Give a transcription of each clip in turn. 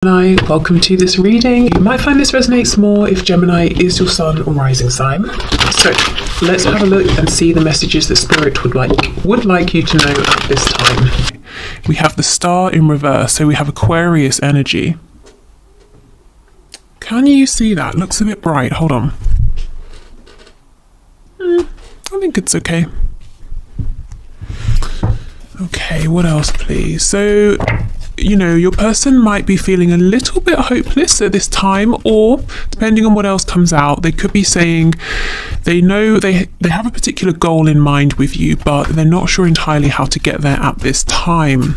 Gemini, welcome to this reading. You might find this resonates more if Gemini is your sun or rising sign. So let's have a look and see the messages that Spirit would like you to know at this time. We have the Star in reverse, so we have Aquarius energy. Can you see that? Looks a bit bright. Hold on. I think it's okay. Okay, what else, please? So, you know, your person might be feeling a little bit hopeless at this time, or depending on what else comes out, they could be saying they know they have a particular goal in mind with you, but they're not sure entirely how to get there at this time.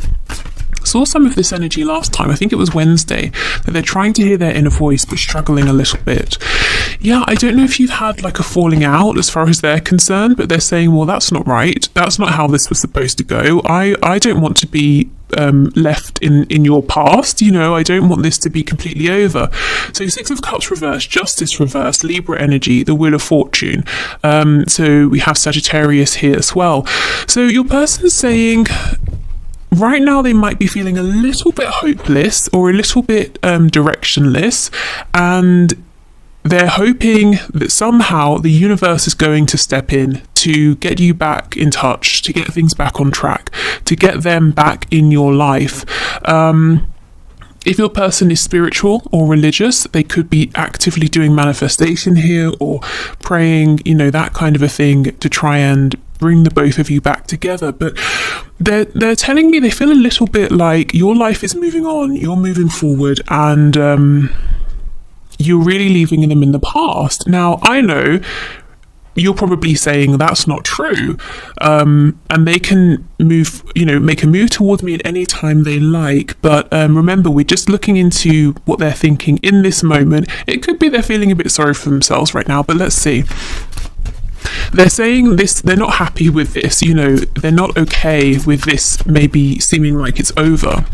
Saw some of this energy last time, I think it was Wednesday, that they're trying to hear their inner voice but struggling a little bit. Yeah, I don't know if you've had like a falling out as far as they're concerned, but they're saying, well, that's not right. That's not how this was supposed to go. I don't want to be left in your past, you know, I don't want this to be completely over. So Six of Cups reverse, Justice reverse, Libra energy, the Wheel of Fortune. So we have Sagittarius here as well. So your person's saying right now they might be feeling a little bit hopeless or a little bit directionless, and they're hoping that somehow the universe is going to step in to get you back in touch, to get things back on track, to get them back in your life. If your person is spiritual or religious, they could be actively doing manifestation here or praying, you know, that kind of a thing to try and bring the both of you back together. But they're telling me they feel a little bit like your life is moving on, you're moving forward, and you're really leaving them in the past. Now, I know you're probably saying that's not true, and they can move, you know, make a move towards me at any time they like, but remember, we're just looking into what they're thinking in this moment. It could be they're feeling a bit sorry for themselves right now, but let's see. They're saying this, they're not happy with this, you know, they're not okay with this maybe seeming like it's over.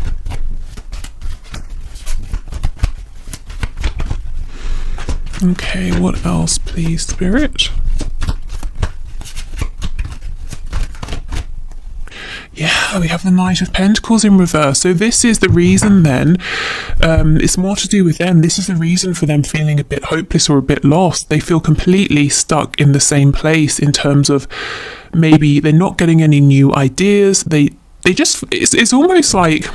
Okay, what else, please, Spirit? Yeah, we have the Knight of Pentacles in reverse. So this is the reason then, it's more to do with them. This is the reason for them feeling a bit hopeless or a bit lost. They feel completely stuck in the same place in terms of maybe they're not getting any new ideas. They just, it's almost like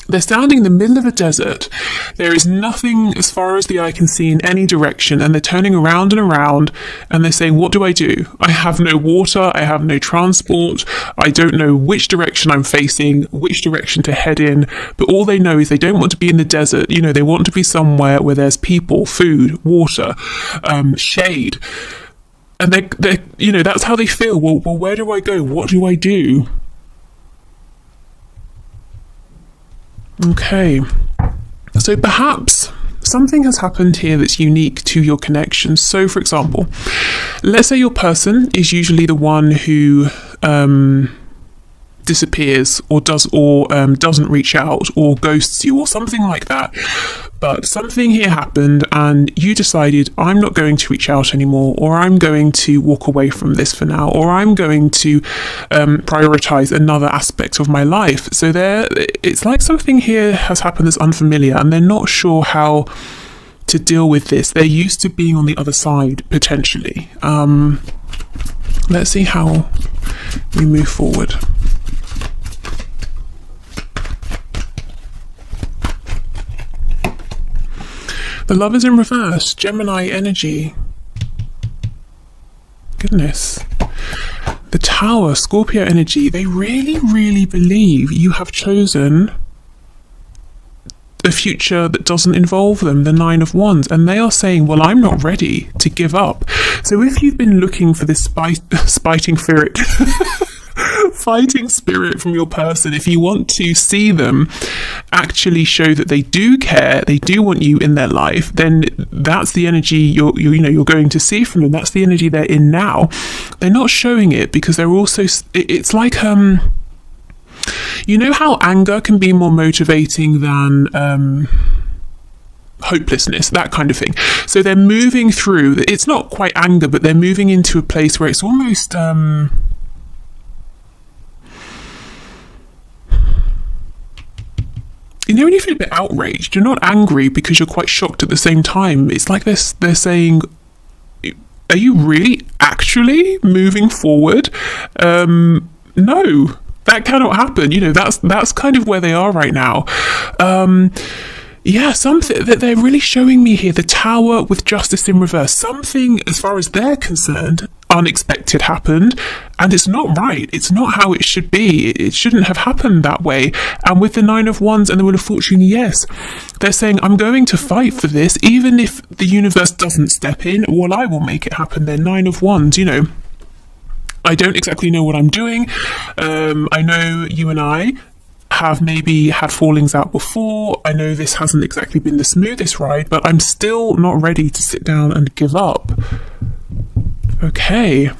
they're standing in the middle of a desert. There is nothing as far as the eye can see in any direction, and they're turning around and around, and they're saying, what do? I have no water, I have no transport, I don't know which direction I'm facing, which direction to head in, but all they know is they don't want to be in the desert. You know, they want to be somewhere where there's people, food, water, shade. And they're you know, that's how they feel. Well, where do I go? What do I do? Okay, so perhaps something has happened here that's unique to your connection. So, for example, let's say your person is usually the one who disappears or doesn't reach out or ghosts you or something like that. But something here happened and you decided, I'm not going to reach out anymore, or I'm going to walk away from this for now, or I'm going to prioritize another aspect of my life. So it's like something here has happened that's unfamiliar, and they're not sure how to deal with this. They're used to being on the other side, potentially. Let's see how we move forward. The Lovers in reverse, Gemini energy. Goodness. The Tower, Scorpio energy. They really, really believe you have chosen a future that doesn't involve them, the Nine of Wands. And they are saying, well, I'm not ready to give up. So if you've been looking for this fighting spirit from your person, if you want to see them actually show that they do care, they do want you in their life, then that's the energy you're going to see from them. That's the energy they're in now. They're not showing it because they're also, it's like you know how anger can be more motivating than hopelessness, that kind of thing. So they're moving through, it's not quite anger, but they're moving into a place where it's almost you know when you feel a bit outraged, you're not angry because you're quite shocked at the same time. It's like they're saying, are you really actually moving forward? No, that cannot happen. You know, that's kind of where they are right now. Yeah, something that they're really showing me here, the Tower with Justice in reverse. Something, as far as they're concerned, unexpected happened, and it's not right. It's not how it should be. It shouldn't have happened that way. And with the Nine of Wands and the Wheel of Fortune, yes, they're saying, I'm going to fight for this, even if the universe doesn't step in. Well, I will make it happen. They're Nine of Wands, you know. I don't exactly know what I'm doing. I know you and I have maybe had fallings out before. I know this hasn't exactly been the smoothest ride, but I'm still not ready to sit down and give up. Okay.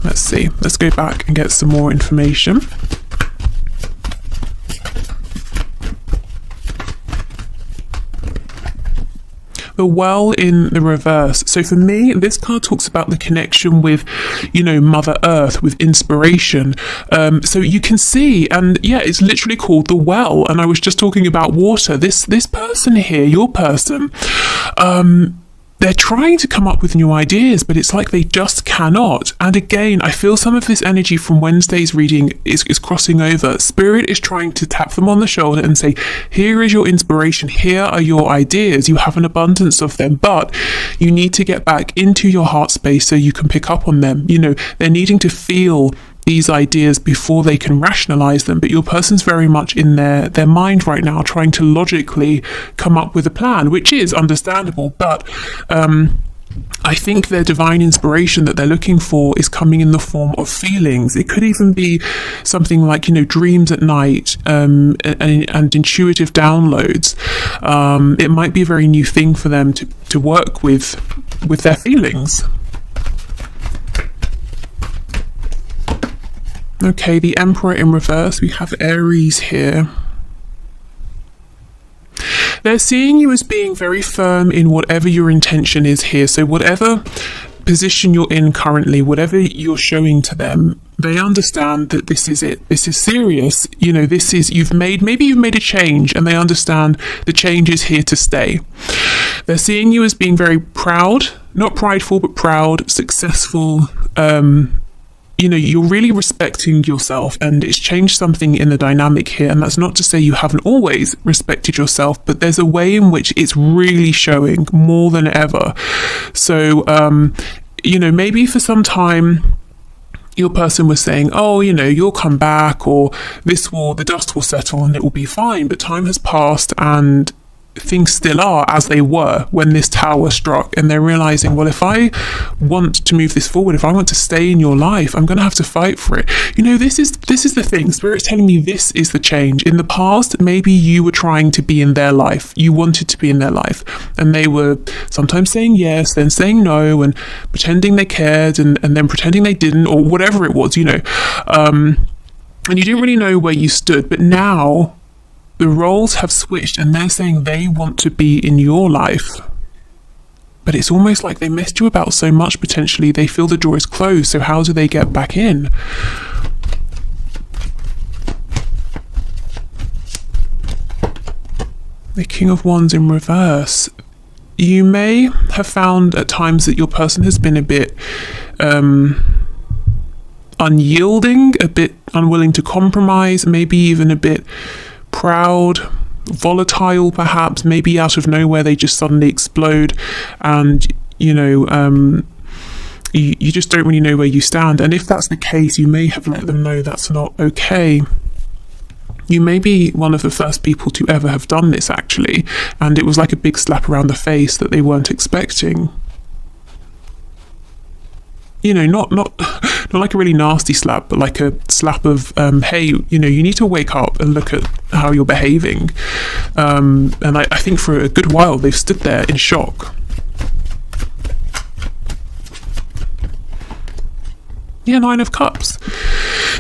Let's see. Let's go back and get some more information. The Well in the reverse. So for me, this card talks about the connection with, you know, Mother Earth, with inspiration. So you can see, and yeah, it's literally called the Well. And I was just talking about water. This person here, your person, they're trying to come up with new ideas, but it's like they just cannot. And again, I feel some of this energy from Wednesday's reading is crossing over. Spirit is trying to tap them on the shoulder and say, here is your inspiration. Here are your ideas. You have an abundance of them, but you need to get back into your heart space so you can pick up on them. You know, they're needing to feel these ideas before they can rationalize them, but your person's very much in their mind right now, trying to logically come up with a plan, which is understandable, but I think their divine inspiration that they're looking for is coming in the form of feelings. It could even be something like, you know, dreams at night, and intuitive downloads. It might be a very new thing for them to work with their feelings. Okay, the Emperor in reverse. We have Aries here. They're seeing you as being very firm in whatever your intention is here. So whatever position you're in currently, whatever you're showing to them, they understand that this is it. This is serious. You know, this is, maybe you've made a change, and they understand the change is here to stay. They're seeing you as being very proud, not prideful, but proud, successful, you know, you're really respecting yourself, and it's changed something in the dynamic here. And that's not to say you haven't always respected yourself, but there's a way in which it's really showing more than ever. So, you know, maybe for some time your person was saying, oh, you know, you'll come back, or the dust will settle and it will be fine. But time has passed, and things still are as they were when this tower struck, and they're realizing, well, if I want to move this forward, if I want to stay in your life, I'm going to have to fight for it. You know, this is the thing. Spirit's telling me this is the change. In the past, maybe you were trying to be in their life, you wanted to be in their life, and they were sometimes saying yes, then saying no, and pretending they cared, and then pretending they didn't, or whatever it was, you know, and you didn't really know where you stood. But now the roles have switched, and they're saying they want to be in your life. But it's almost like they messed you about so much, potentially, they feel the door is closed. So how do they get back in? The King of Wands in reverse. You may have found at times that your person has been a bit unyielding, a bit unwilling to compromise, maybe even a bit proud, volatile, perhaps. Maybe out of nowhere they just suddenly explode, and you know, you just don't really know where you stand. And if that's the case, you may have let them know that's not okay. You may be one of the first people to ever have done this, actually, and it was like a big slap around the face that they weren't expecting. You know, not like a really nasty slap, but like a slap of, hey, you know, you need to wake up and look at how you're behaving. And I think for a good while they've stood there in shock. Yeah, Nine of Cups.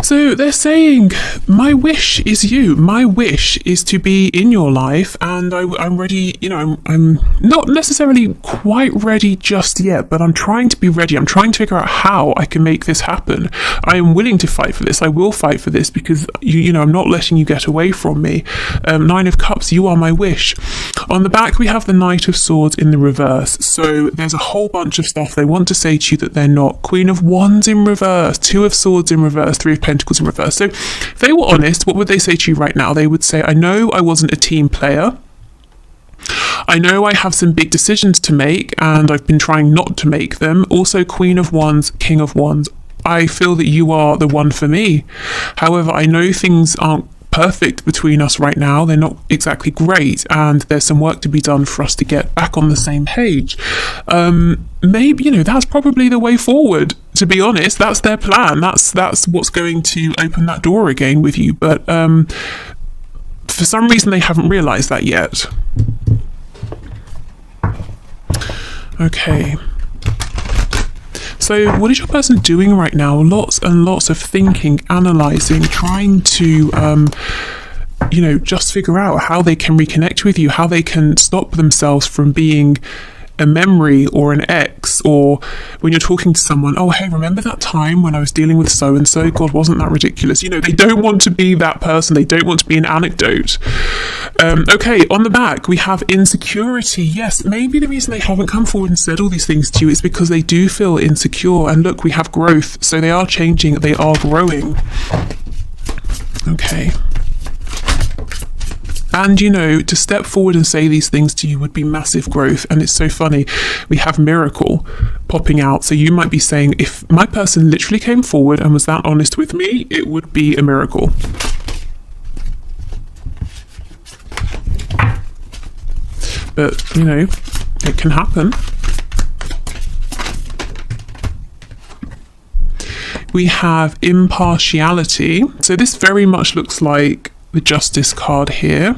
So they're saying, my wish is you. My wish is to be in your life, and I'm ready. You know, I'm not necessarily quite ready just yet, but I'm trying to be ready. I'm trying to figure out how I can make this happen. I am willing to fight for this. I will fight for this because you know, I'm not letting you get away from me. Nine of Cups, you are my wish. On the back, we have the Knight of Swords in the reverse. So there's a whole bunch of stuff they want to say to you that they're not. Queen of Wands in reverse, Two of Swords in reverse, Three of Pentacles in reverse. So if they were honest, what would they say to you right now? They would say, I know I wasn't a team player. I know I have some big decisions to make, and I've been trying not to make them. Also, Queen of Wands, King of Wands. I feel that you are the one for me. However, I know things aren't perfect between us right now. They're not exactly great, and there's some work to be done for us to get back on the same page. Maybe, you know, that's probably the way forward, to be honest. That's their plan. That's what's going to open that door again with you. But for some reason, they haven't realized that yet. Okay. So what is your person doing right now? Lots and lots of thinking, analysing, trying to, you know, just figure out how they can reconnect with you, how they can stop themselves from being a memory or an ex, or when you're talking to someone, oh, hey, remember that time when I was dealing with so-and-so? God, wasn't that ridiculous? You know, they don't want to be that person. They don't want to be an anecdote. Okay, on the back, we have insecurity. Yes, maybe the reason they haven't come forward and said all these things to you is because they do feel insecure. And look, we have growth. So they are changing. They are growing. Okay. And, you know, to step forward and say these things to you would be massive growth. And it's so funny. We have miracle popping out. So you might be saying, if my person literally came forward and was that honest with me, it would be a miracle. But, you know, it can happen. We have impartiality. So this very much looks like the Justice card here.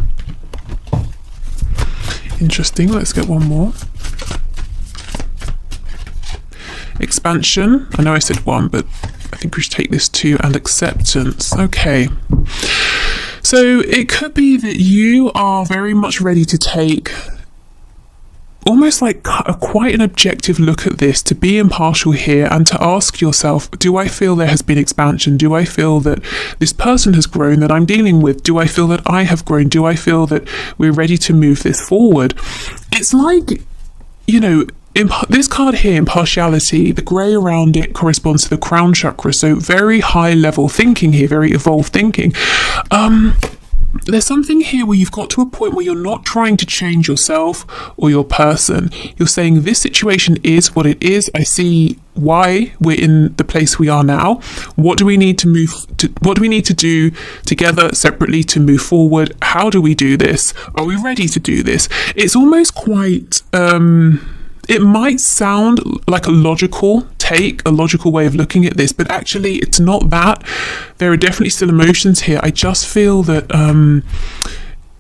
Interesting. Let's get one more. Expansion. I know I said one, but I think we should take this two. And acceptance. Okay. So it could be that you are very much ready to take almost like quite an objective look at this, to be impartial here and to ask yourself, do I feel there has been expansion? Do I feel that this person has grown that I'm dealing with? Do I feel that I have grown? Do I feel that we're ready to move this forward? It's like, you know, this card here, impartiality, the grey around it corresponds to the crown chakra. So very high level thinking here, very evolved thinking. There's something here where you've got to a point where you're not trying to change yourself or your person. You're saying this situation is what it is. I see why we're in the place we are now. What do we need to do together, separately, to move forward? How do we do this? Are we ready to do this? It's almost quite it might sound like a logical take, a logical way of looking at this, but actually it's not that. There are definitely still emotions here. I just feel that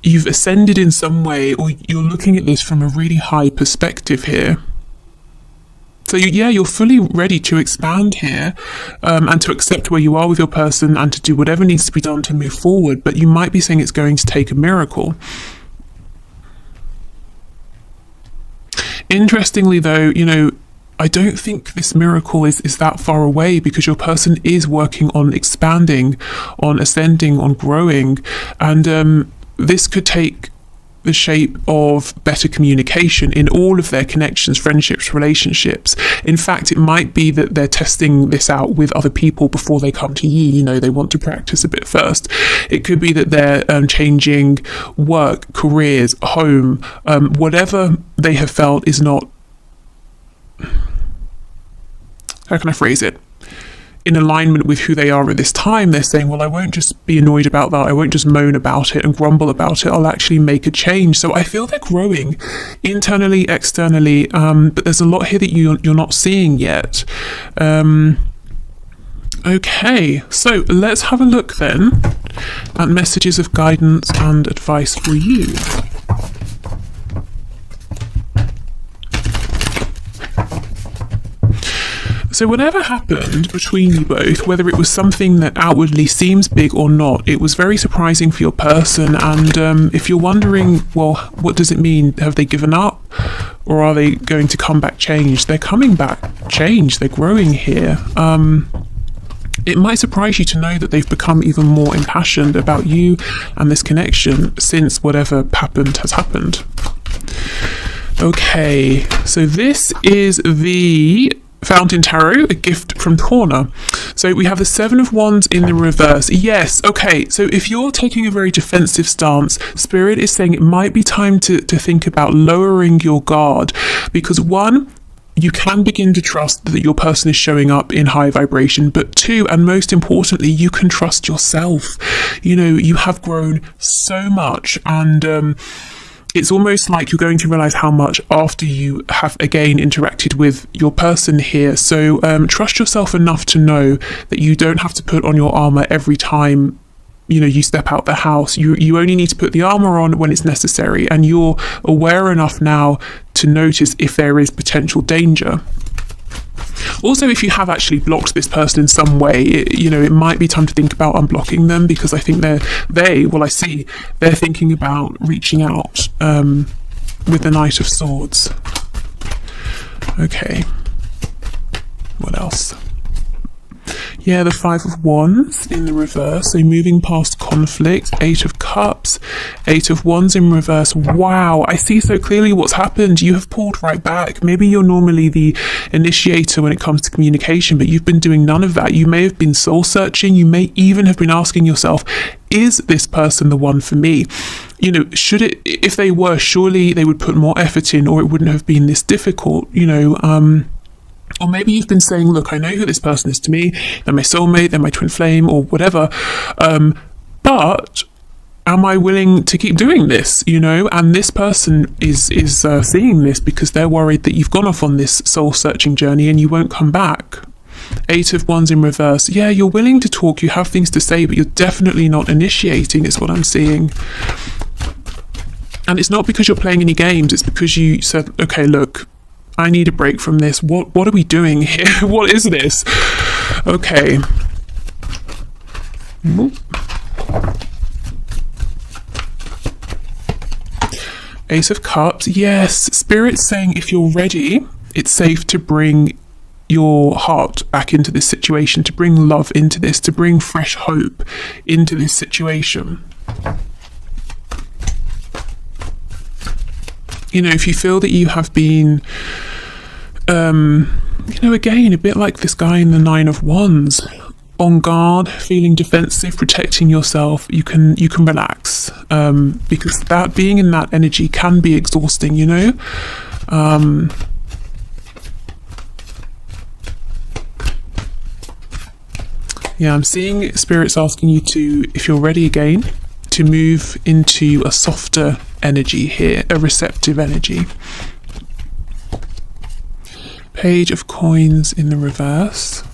you've ascended in some way, or you're looking at this from a really high perspective here. So you're fully ready to expand here and to accept where you are with your person and to do whatever needs to be done to move forward, but you might be saying it's going to take a miracle. Interestingly, though, you know, I don't think this miracle is that far away, because your person is working on expanding, on ascending, on growing. And this could take the shape of better communication in all of their connections, friendships, relationships. In fact, it might be that they're testing this out with other people before they come to you. You know, they want to practice a bit first. It could be that they're changing work, careers, home, whatever they have felt is not, how can I phrase it, in alignment with who they are at this time. They're saying, well, I won't just be annoyed about that. I won't just moan about it and grumble about it. I'll actually make a change. So I feel they're growing internally, externally, but there's a lot here that you're not seeing yet. Okay, so let's have a look then at messages of guidance and advice for you. So whatever happened between you both, whether it was something that outwardly seems big or not, it was very surprising for your person. And if you're wondering, well, what does it mean? Have they given up? Or are they going to come back changed? They're coming back changed. They're growing here. It might surprise you to know that they've become even more impassioned about you and this connection since whatever happened has happened. Okay, so this is the Fountain Tarot, a gift from Corner. So we have the Seven of Wands in the reverse. Yes, okay, so if you're taking a very defensive stance, Spirit is saying it might be time to think about lowering your guard, because one, you can begin to trust that your person is showing up in high vibration, but two, and most importantly, you can trust yourself. You know, you have grown so much, and it's almost like you're going to realize how much after you have again interacted with your person here. So trust yourself enough to know that you don't have to put on your armor every time, you know, you step out the house. You only need to put the armor on when it's necessary, and you're aware enough now to notice if there is potential danger. Also, if you have actually blocked this person in some way, it might be time to think about unblocking them, because I think they're thinking about reaching out with the Knight of Swords. Okay, what else? Yeah, the Five of Wands in the reverse, so moving past conflict. Eight of Cups, Eight of Wands in reverse. Wow, I see so clearly what's happened. You have pulled right back. Maybe you're normally the initiator when it comes to communication, but you've been doing none of that. You may have been soul searching. You may even have been asking yourself, is this person the one for me? You know, if they were, surely they would put more effort in, or it wouldn't have been this difficult, or maybe you've been saying, look, I know who this person is to me. They're my soulmate, they're my twin flame, or whatever. But am I willing to keep doing this? And this person is seeing this because they're worried that you've gone off on this soul-searching journey and you won't come back. Eight of Wands in reverse. Yeah, you're willing to talk, you have things to say, but you're definitely not initiating, is what I'm seeing. And it's not because you're playing any games, it's because you said, okay, look, I need a break from this. What are we doing here? What is this? Okay. Ace of Cups. Yes, Spirit's saying if you're ready, it's safe to bring your heart back into this situation, to bring love into this, to bring fresh hope into this situation. If you feel that you have been, again, a bit like this guy in the Nine of Wands, on guard, feeling defensive, protecting yourself, you can relax, because that being in that energy can be exhausting, Yeah, I'm seeing Spirit's asking you to, if you're ready again, to move into a softer energy here, a receptive energy. Page of Coins in the reverse,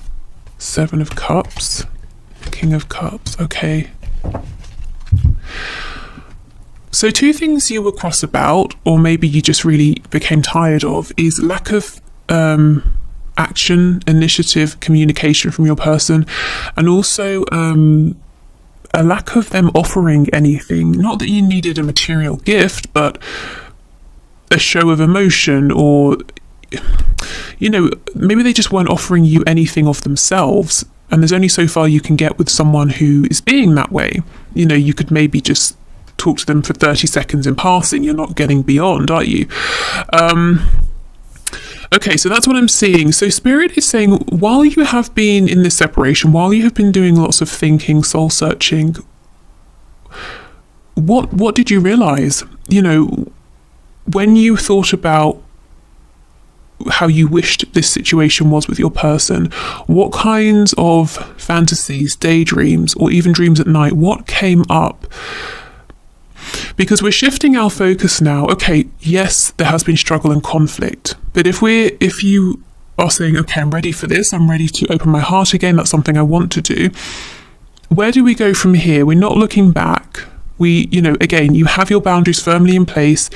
Seven of Cups, King of Cups. Okay. So two things you were cross about, or maybe you just really became tired of, is lack of action, initiative, communication from your person, and also a lack of them offering anything. Not that you needed a material gift, but a show of emotion, or maybe they just weren't offering you anything of themselves, and there's only so far you can get with someone who is being that way. You could maybe just talk to them for 30 seconds in passing. You're not getting beyond, are you? Okay, so that's what I'm seeing. So Spirit is saying, while you have been in this separation, while you have been doing lots of thinking, soul searching, what did you realize? When you thought about how you wished this situation was with your person, what kinds of fantasies, daydreams, or even dreams at night, what came up? Because we're shifting our focus now. Okay, yes, there has been struggle and conflict, but if you are saying, okay, I'm ready for this, I'm ready to open my heart again, that's something I want to do, where do we go from here? We're not looking back. Again, you have your boundaries firmly in place.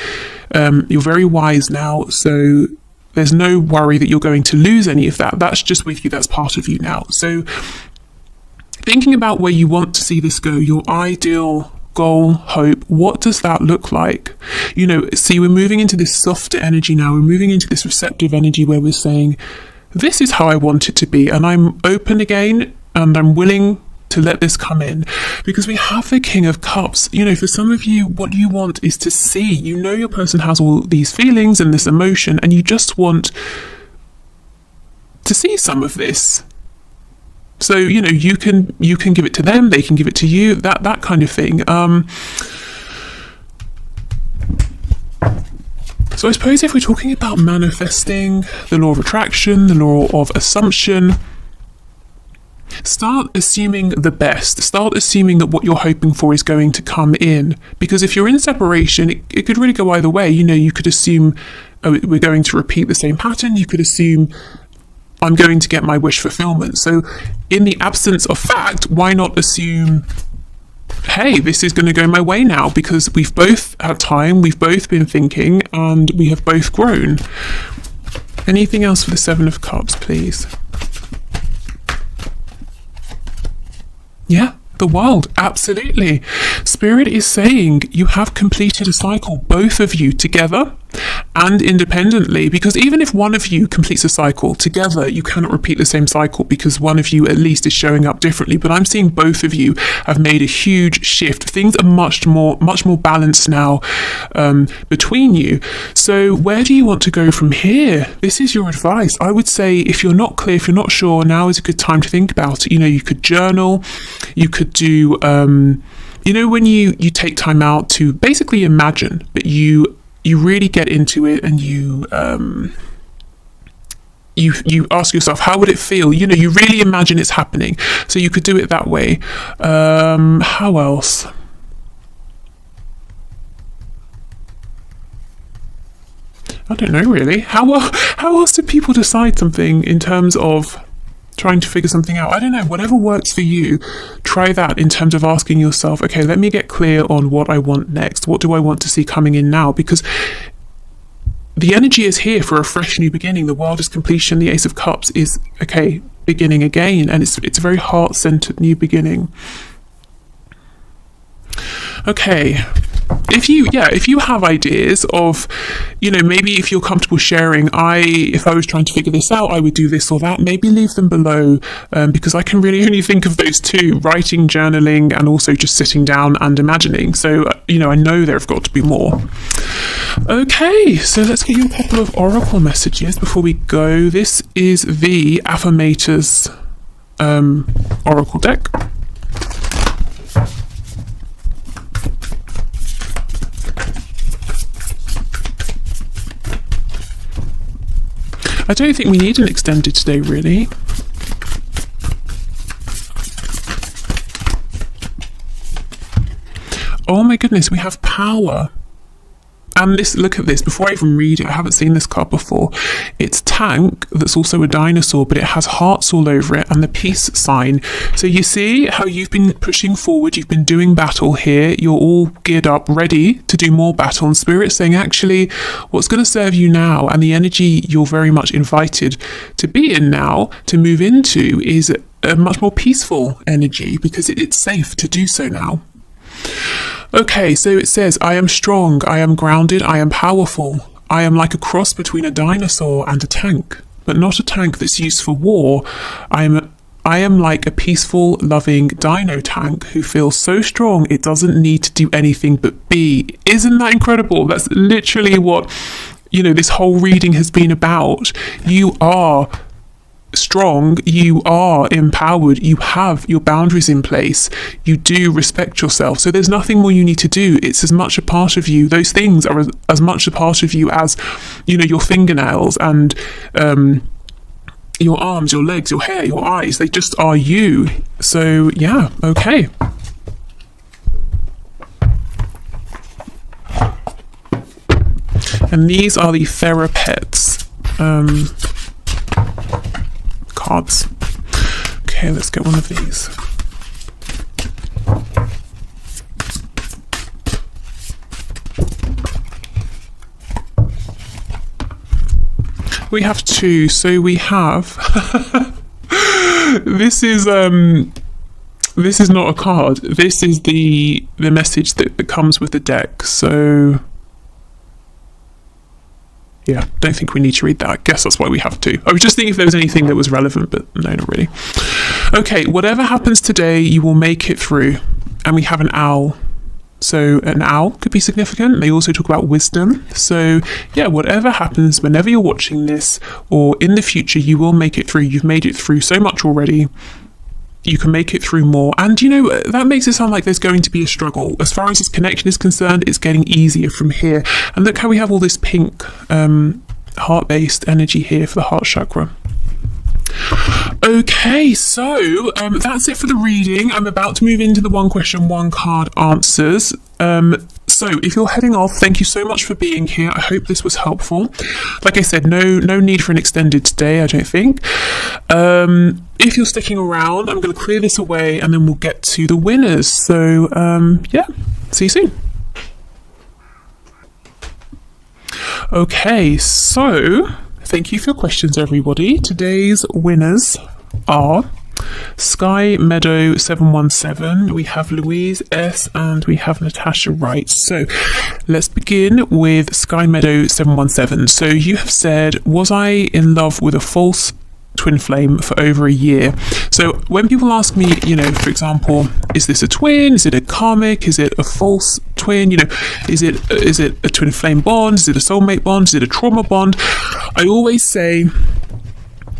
You're very wise now, so there's no worry that you're going to lose any of that. That's just with you. That's part of you now. So thinking about where you want to see this go, your ideal goal, hope, what does that look like? You know, see, we're moving into this softer energy now. We're moving into this receptive energy where we're saying, this is how I want it to be. And I'm open again, and I'm willing to let this come in, because we have the King of Cups. You know, for some of you, what you want is to see, you know, your person has all these feelings and this emotion, and you just want to see some of this. So, you know, you can give it to them, they can give it to you, that kind of thing. So I suppose if we're talking about manifesting, the law of attraction, the law of assumption, start assuming the best. Start assuming that what you're hoping for is going to come in. Because if you're in separation, it could really go either way. You know, you could assume, oh, we're going to repeat the same pattern. You could assume, I'm going to get my wish fulfillment. So in the absence of fact, why not assume, hey, this is going to go my way now, because we've both had time, we've both been thinking, and we have both grown. Anything else for the Seven of Cups, please? Yeah, the World, absolutely. Spirit is saying you have completed a cycle, both of you together and independently, because even if one of you completes a cycle together, you cannot repeat the same cycle, because one of you at least is showing up differently. But I'm seeing both of you have made a huge shift. Things are much more balanced now between you. So where do you want to go from here? This is your advice. I would say, if you're not clear, if you're not sure, now is a good time to think about it. You know, you could journal, you could do you know, when you take time out to basically imagine, but you really get into it, and you ask yourself, how would it feel? You know, you really imagine it's happening. So you could do it that way. How else? I don't know, really. How else do people decide something in terms of trying to figure something out? I don't know, whatever works for you, try that in terms of asking yourself, okay, let me get clear on what I want next. What do I want to see coming in now? Because the energy is here for a fresh new beginning. The World is completion. The Ace of Cups is, okay, beginning again. And it's a very heart-centered new beginning. Okay. If you have ideas of, you know, maybe if you're comfortable sharing, if I was trying to figure this out, I would do this or that, maybe leave them below, because I can really only think of those two: writing, journaling, and also just sitting down and imagining. So, you know, I know there have got to be more. Okay, so let's get you a couple of oracle messages before we go. This is the Affirmators oracle deck. I don't think we need an extended today, really. Oh my goodness, we have power. And this, look at this, before I even read it, I haven't seen this card before. It's tank, that's also a dinosaur, but it has hearts all over it, and the peace sign. So you see how you've been pushing forward, you've been doing battle here, you're all geared up, ready to do more battle, and Spirit's saying, actually, what's going to serve you now, and the energy you're very much invited to be in now, to move into, is a much more peaceful energy, because it's safe to do so now. Okay, so it says, I am strong, I am grounded, I am powerful. I am like a cross between a dinosaur and a tank, but not a tank that's used for war. I am like a peaceful, loving dino tank who feels so strong it doesn't need to do anything but be. Isn't that incredible? That's literally what, you know, this whole reading has been about. You are strong, you are empowered, you have your boundaries in place, you do respect yourself, so there's nothing more you need to do. It's as much a part of you, those things are as much a part of you as, you know, your fingernails and your arms, your legs, your hair, your eyes. They just are you. So yeah, okay. And these are the Therapets cards. Okay, let's get one of these. We have two. So we have this is not a card. This is the message that comes with the deck. So yeah, don't think we need to read that. I guess that's why we have two. I was just thinking if there was anything that was relevant, but no, not really. Okay, whatever happens today, you will make it through. And we have an owl. So an owl could be significant. They also talk about wisdom. So yeah, whatever happens, whenever you're watching this or in the future, you will make it through. You've made it through so much already. You can make it through more. And you know, that makes it sound like there's going to be a struggle. As far as this connection is concerned, it's getting easier from here. And look how we have all this pink heart-based energy here for the heart chakra. Okay, so that's it for the reading. I'm about to move into the one question, one card answers. So if you're heading off, thank you so much for being here. I hope this was helpful. Like I said, no need for an extended stay, I don't think. If you're sticking around, I'm going to clear this away and then we'll get to the winners. So yeah, see you soon. Okay, so thank you for your questions, everybody. Today's winners are Sky Meadow 717, we have Louise S, and we have Natasha Wright. So let's begin with Sky Meadow 717. So you have said, was I in love with a false twin flame for over a year? So when people ask me, you know, for example, is this a twin? Is it a karmic? Is it a false twin? You know, is it a twin flame bond? Is it a soulmate bond? Is it a trauma bond? I always say,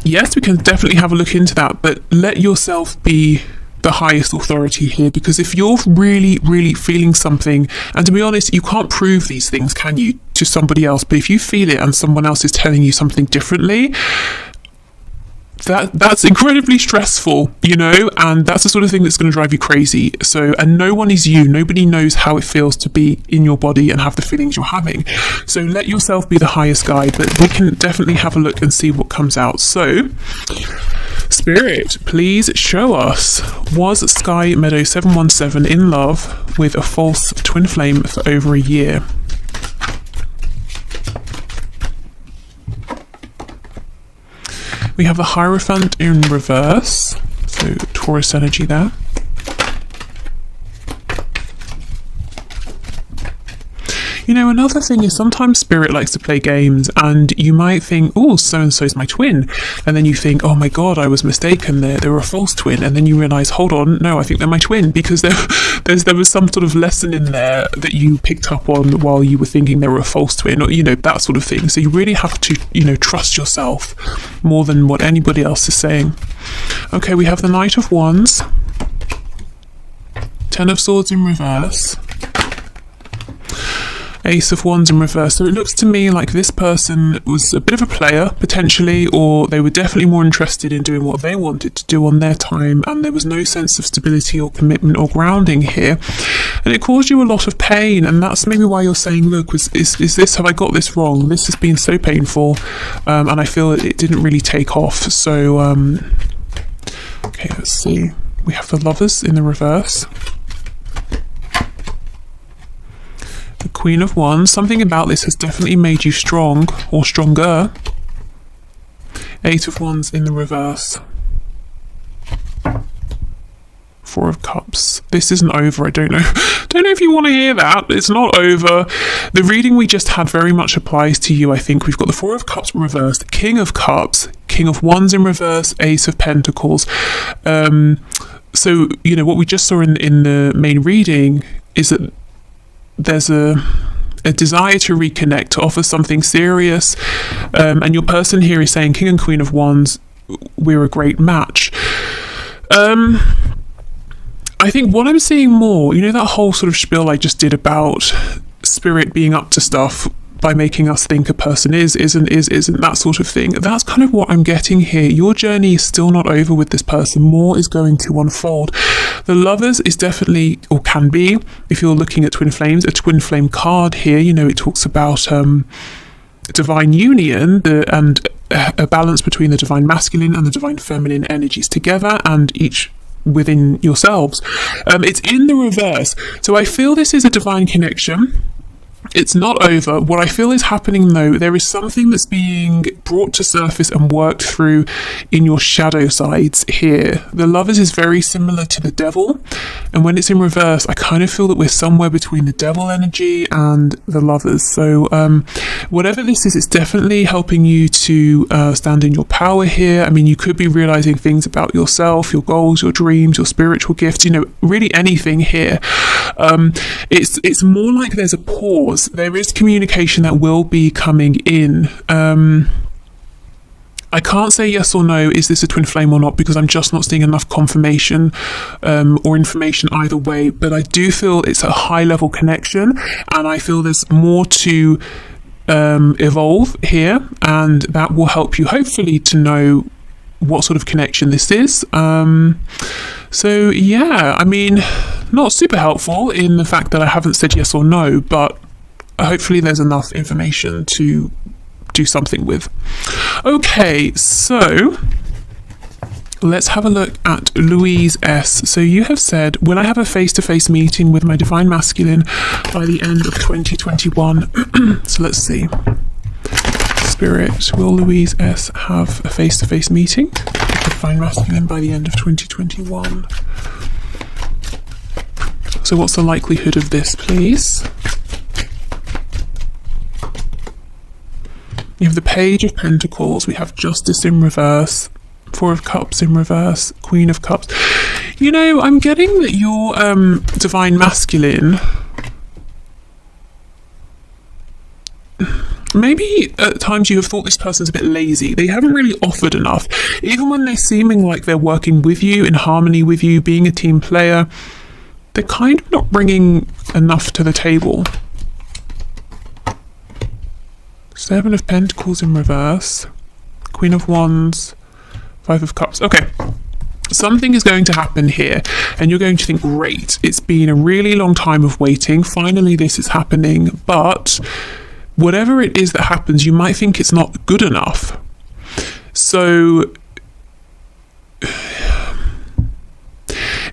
yes, we can definitely have a look into that, but let yourself be the highest authority here, because if you're really feeling something, and to be honest, you can't prove these things, can you, to somebody else, but if you feel it and someone else is telling you something differently, that's incredibly stressful, you know, and that's the sort of thing that's going to drive you crazy. So, and no one is you. Nobody knows how it feels to be in your body and have the feelings you're having. So let yourself be the highest guide, but we can definitely have a look and see what comes out. So, Spirit, please show us, was Sky Meadow 717 in love with a false twin flame for over a year? We have the Hierophant in reverse, so Taurus energy there. You know, another thing is sometimes Spirit likes to play games and you might think, oh, so-and-so's my twin. And then you think, oh my God, I was mistaken. They're a false twin. And then you realise, hold on, no, I think they're my twin, because there was some sort of lesson in there that you picked up on while you were thinking they were a false twin, or, you know, that sort of thing. So you really have to, you know, trust yourself more than what anybody else is saying. Okay, we have the Knight of Wands, Ten of Swords in reverse, Ace of Wands in reverse. So it looks to me like this person was a bit of a player, potentially, or they were definitely more interested in doing what they wanted to do on their time, and there was no sense of stability or commitment or grounding here. And it caused you a lot of pain, and that's maybe why you're saying, look, is this, have I got this wrong? This has been so painful, and I feel it didn't really take off. So, okay, let's see. We have the Lovers in the reverse. The Queen of Wands. Something about this has definitely made you strong or stronger. Eight of Wands in the reverse. Four of Cups. This isn't over. I don't know if you want to hear that. It's not over. The reading we just had very much applies to you, I think. We've got the Four of Cups reversed, King of Cups, King of Wands in reverse, Ace of Pentacles. So, you know, what we just saw in the main reading is that there's a desire to reconnect, to offer something serious, and your person here is saying, King and Queen of Wands, we're a great match. I think what I'm seeing more, you know, that whole sort of spiel I just did about Spirit being up to stuff by making us think a person isn't, that sort of thing. That's kind of what I'm getting here. Your journey is still not over with this person. More is going to unfold. The Lovers is definitely, or can be, if you're looking at twin flames, a twin flame card here. You know, it talks about divine union and a balance between the divine masculine and the divine feminine energies together, and each within yourselves. It's in the reverse. So I feel this is a divine connection. It's not over. What I feel is happening though, there is something that's being brought to surface and worked through in your shadow sides here. The Lovers is very similar to the Devil, and when it's in reverse, I kind of feel that we're somewhere between the Devil energy and the Lovers. So whatever this is, it's definitely helping you to stand in your power here. I mean, you could be realizing things about yourself, your goals, your dreams, your spiritual gifts, you know, really anything here. It's more like there's a pause. There is communication that will be coming in. I can't say yes or no, is this a twin flame or not, because I'm just not seeing enough confirmation or information either way. But I do feel it's a high level connection, and I feel there's more to evolve here, and that will help you hopefully to know what sort of connection this is. So yeah, I mean, not super helpful in the fact that I haven't said yes or no, but hopefully there's enough information to do something with. Okay, so let's have a look at Louise S. So you have said, will I have a face-to-face meeting with my divine masculine by the end of 2021? So let's see. Spirit, will Louise S have a face-to-face meeting with divine masculine by the end of 2021? So what's the likelihood of this, please? We have the Page of Pentacles, we have Justice in reverse, Four of Cups in reverse, Queen of Cups. You know, I'm getting that your divine masculine, maybe at times you have thought this person's a bit lazy. They haven't really offered enough. Even when they're seeming like they're working with you, in harmony with you, being a team player, they're kind of not bringing enough to the table. Seven of Pentacles in reverse, Queen of Wands, Five of Cups. Okay, something is going to happen here, and you're going to think, great, it's been a really long time of waiting. Finally, this is happening. But whatever it is that happens, you might think it's not good enough. So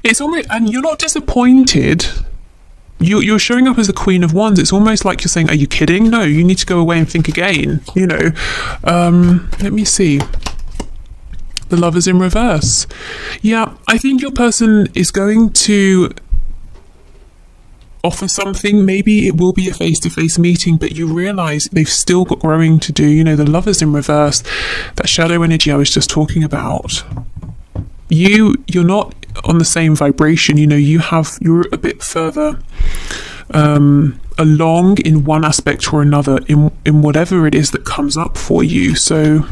it's almost, and you're not disappointed. You're showing up as the Queen of Wands. It's almost like you're saying, are you kidding? No, you need to go away and think again, you know. Let me see. The Lovers in reverse. Yeah, I think your person is going to offer something. Maybe it will be a face-to-face meeting, but you realize they've still got growing to do. You know, the Lovers in reverse, that shadow energy I was just talking about. You're not on the same vibration. You know, you're a bit further along in one aspect or another in whatever it is that comes up for you. So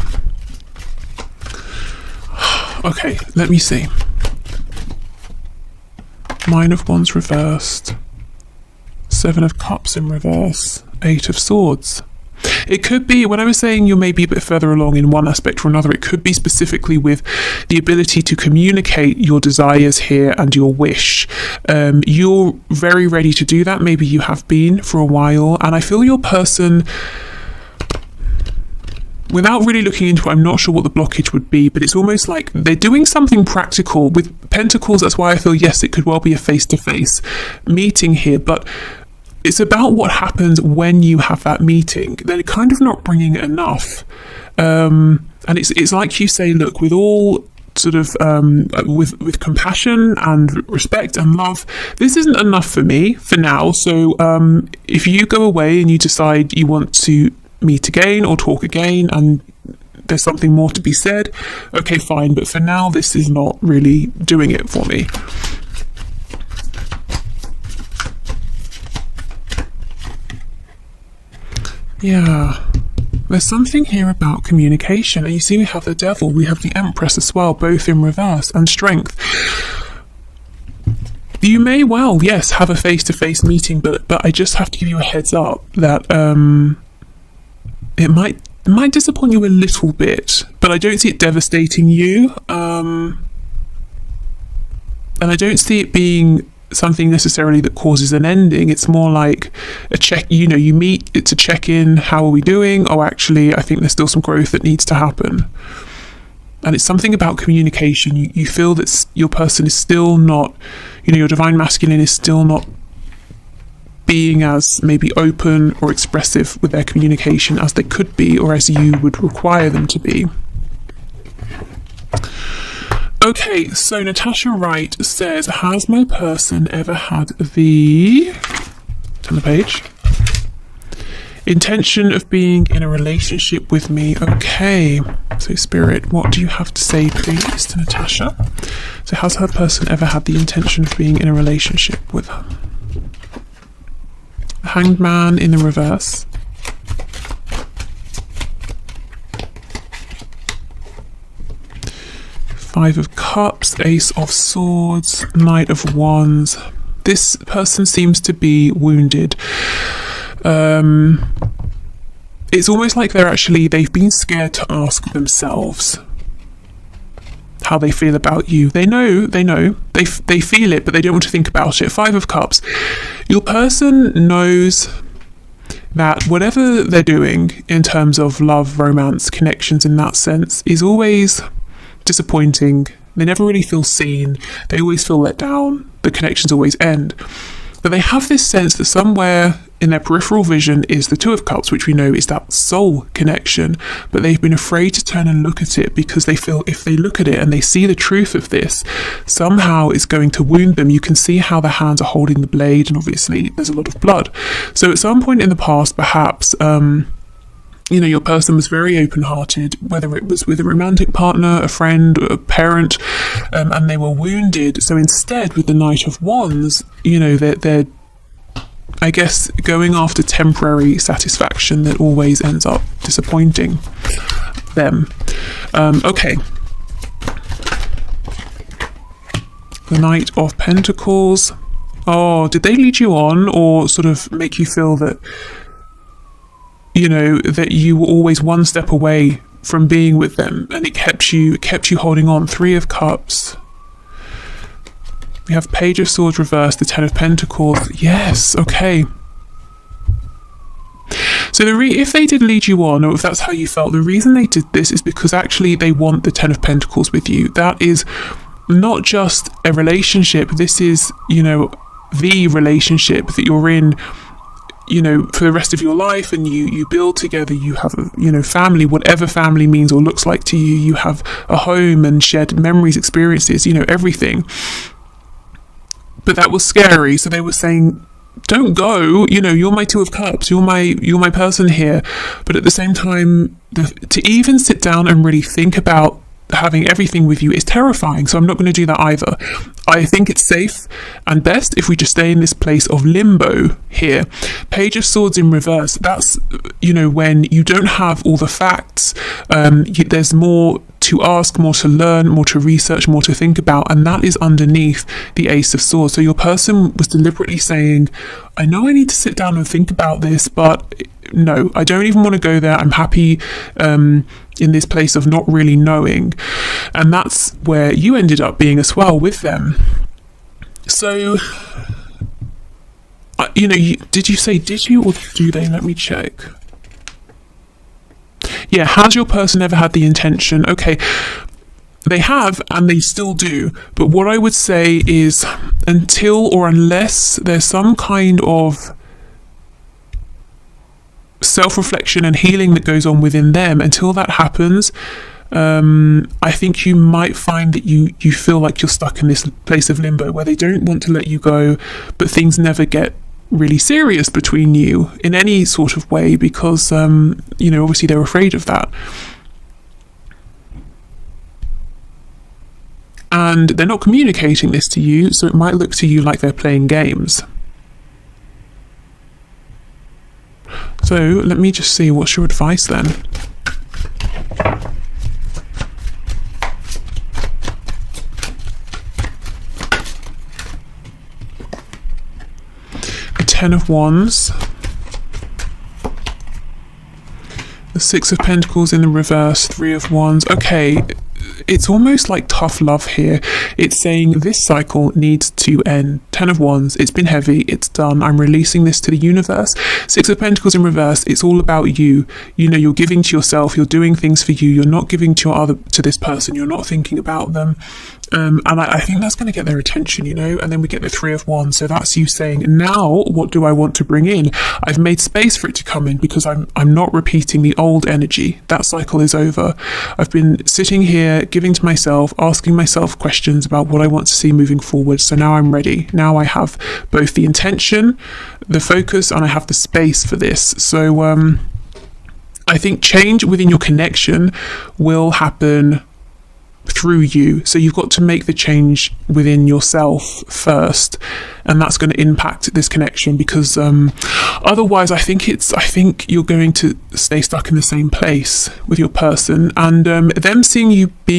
okay, let me see. Nine of Wands reversed, Seven of Cups in reverse, Eight of Swords. It could be, when I was saying you're maybe a bit further along in one aspect or another, it could be specifically with the ability to communicate your desires here and your wish. You're very ready to do that. Maybe you have been for a while, and I feel your person, without really looking into it, I'm not sure what the blockage would be, but it's almost like they're doing something practical. With Pentacles, that's why I feel, yes, it could well be a face-to-face meeting here, but it's about what happens when you have that meeting. They're kind of not bringing enough. And it's like you say, look, with all sort of, with compassion and respect and love, this isn't enough for me for now. So if you go away and you decide you want to meet again or talk again and there's something more to be said, okay, fine. But for now, this is not really doing it for me. Yeah, there's something here about communication. And you see we have the Devil, we have the Empress as well, both in reverse, and Strength. You may well, yes, have a face-to-face meeting, but I just have to give you a heads up that it might disappoint you a little bit, but I don't see it devastating you. And I don't see it being something necessarily that causes an ending. It's more like a check, you know, you meet, it's a check-in, how are we doing? Oh, actually, I think there's still some growth that needs to happen. And it's something about communication. You feel that your person is still not, you know, your divine masculine is still not being as maybe open or expressive with their communication as they could be, or as you would require them to be. Okay, so Natasha Wright says, has my person ever had the, turn the page, intention of being in a relationship with me? Okay, so Spirit, what do you have to say, please, to Natasha? So has her person ever had the intention of being in a relationship with her? Hanged Man in the reverse. Five of Cups, Ace of Swords, Knight of Wands. This person seems to be wounded. It's almost like they've been scared to ask themselves how they feel about you. They know, they feel it, but they don't want to think about it. Five of Cups. Your person knows that whatever they're doing in terms of love, romance, connections in that sense is always disappointing. They never really feel seen. They always feel let down. The connections always end. But they have this sense that somewhere in their peripheral vision is the Two of Cups, which we know is that soul connection, but they've been afraid to turn and look at it because they feel if they look at it and they see the truth of this, somehow it's going to wound them. You can see how their hands are holding the blade, and obviously there's a lot of blood. So at some point in the past, perhaps, your person was very open-hearted, whether it was with a romantic partner, a friend, a parent, and they were wounded. So instead, with the Knight of Wands, they're I guess going after temporary satisfaction that always ends up disappointing them. Okay. The Knight of Pentacles. Oh, did they lead you on, or sort of make you feel that, that you were always one step away from being with them, and it kept you holding on? Three of Cups. We have Page of Swords reversed, the Ten of Pentacles. Yes, okay. So if they did lead you on, or if that's how you felt, the reason they did this is because actually they want the Ten of Pentacles with you. That is not just a relationship. This is, the relationship that you're in, for the rest of your life, and you build together. You have family, whatever family means or looks like to you. You have a home and shared memories, experiences, everything. But that was scary. So they were saying, don't go, you're my Two of Cups, you're my person here. But at the same time, to even sit down and really think about having everything with you is terrifying. So I'm not going to do that either. I think it's safe and best if we just stay in this place of limbo here. Page of Swords in reverse. That's, when you don't have all the facts, there's more to ask, more to learn, more to research, more to think about, and that is underneath the Ace of Swords. So your person was deliberately saying, I know I need to sit down and think about this, but no, I don't even want to go there. I'm happy in this place of not really knowing. And that's where you ended up being as well with them. So, did you or do they? Let me check. Yeah, has your person ever had the intention? Okay, they have, and they still do. But what I would say is, until or unless there's some kind of self-reflection and healing that goes on within them, until that happens, I think you might find that you feel like you're stuck in this place of limbo where they don't want to let you go, but things never get really serious between you in any sort of way because obviously they're afraid of that, and they're not communicating this to you, so it might look to you like they're playing games. So let me just see, what's your advice then? Ten of Wands, the Six of Pentacles in the reverse, Three of Wands. Okay, it's almost like tough love here. It's saying this cycle needs to end. 10 of Wands, it's been heavy, it's done, I'm releasing this to the universe. 6 of Pentacles in reverse, it's all about you. You know, you're giving to yourself, you're doing things for you, you're not giving to this person, you're not thinking about them. And I think that's going to get their attention, you know. And then we get the 3 of Wands, so that's you saying, now what do I want to bring in? I've made space for it to come in because I'm not repeating the old energy. That cycle is over. I've been sitting here giving to myself, asking myself questions about what I want to see moving forward. So now I'm ready. Now I have both the intention, the focus, and I have the space for this. So I think change within your connection will happen through you. So you've got to make the change within yourself first, and that's going to impact this connection, because otherwise I think you're going to stay stuck in the same place with your person, and them seeing you being